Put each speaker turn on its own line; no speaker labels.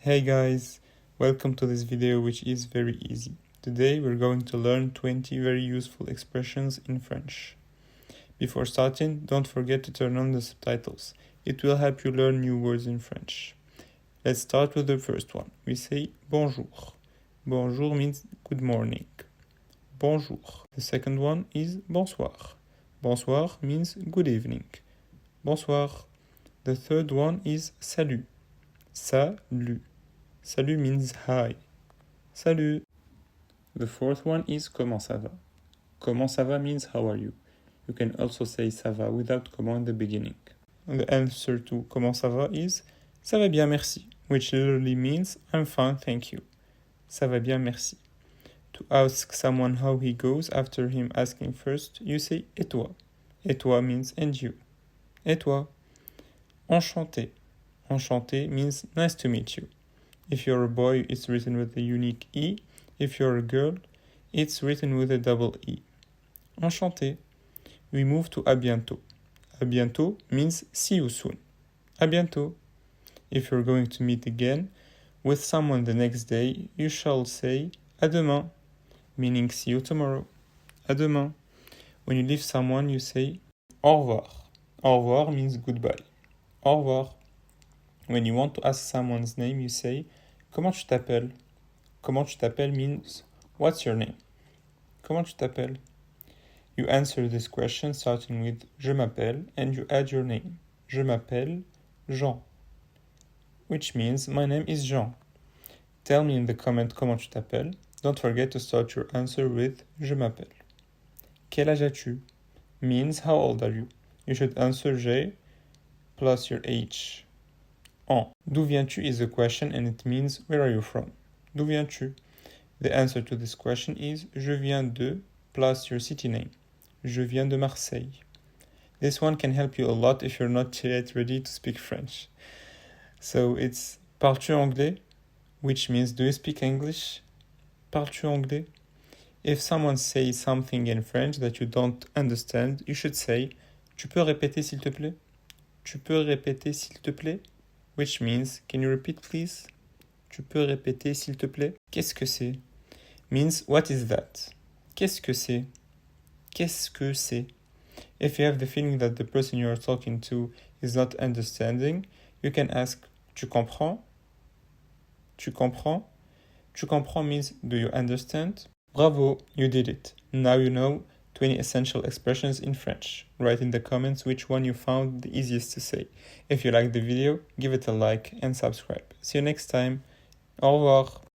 Hey guys, welcome to this video which is very easy. Today we're going to learn 20 very useful expressions in French. Before starting, don't forget to turn on the subtitles. It will help you learn new words in French. Let's start with the first one. We say bonjour. Bonjour means good morning. Bonjour. The second one is bonsoir. Bonsoir means good evening. Bonsoir. The third one is salut. Salut. Salut means hi. Salut. The fourth one is comment ça va. Comment ça va means how are you. You can also say ça va without comment in the beginning. And the answer to comment ça va is ça va bien merci, which literally means I'm fine, thank you. Ça va bien merci. To ask someone how he goes after him asking first, you say et toi. Et toi means and you. Et toi. Enchanté. Enchanté means nice to meet you. If you're a boy, it's written with a unique E. If you're a girl, it's written with a double E. Enchanté. We move to à bientôt. À bientôt means see you soon. À bientôt. If you're going to meet again with someone the next day, you shall say à demain, meaning see you tomorrow. À demain. When you leave someone, you say au revoir. Au revoir means goodbye. Au revoir. When you want to ask someone's name, you say comment tu t'appelles? Comment tu t'appelles means what's your name? Comment tu t'appelles? You answer this question starting with je m'appelle and you add your name. Je m'appelle Jean, which means my name is Jean. Tell me in the comment comment tu t'appelles. Don't forget to start your answer with je m'appelle. Quel âge as-tu? Means how old are you? You should answer j'ai plus your age. En. D'où viens-tu is a question and it means where are you from? D'où viens-tu? The answer to this question is je viens de plus your city name. Je viens de Marseille. This one can help you a lot if you're not yet ready to speak French. So it's parles-tu anglais? Which means do you speak English? Parles-tu anglais? If someone says something in French that you don't understand, you should say tu peux répéter s'il te plaît? Tu peux répéter s'il te plaît? Which means, can you repeat please? Tu peux répéter s'il te plaît? Qu'est-ce que c'est? Means, what is that? Qu'est-ce que c'est? Qu'est-ce que c'est? If you have the feeling that the person you are talking to is not understanding, you can ask, tu comprends? Tu comprends? Tu comprends means, do you understand? Bravo, you did it. Now you know 20 essential expressions in French. Write in the comments which one you found the easiest to say. If you liked the video, give it a like and subscribe. See you next time. Au revoir.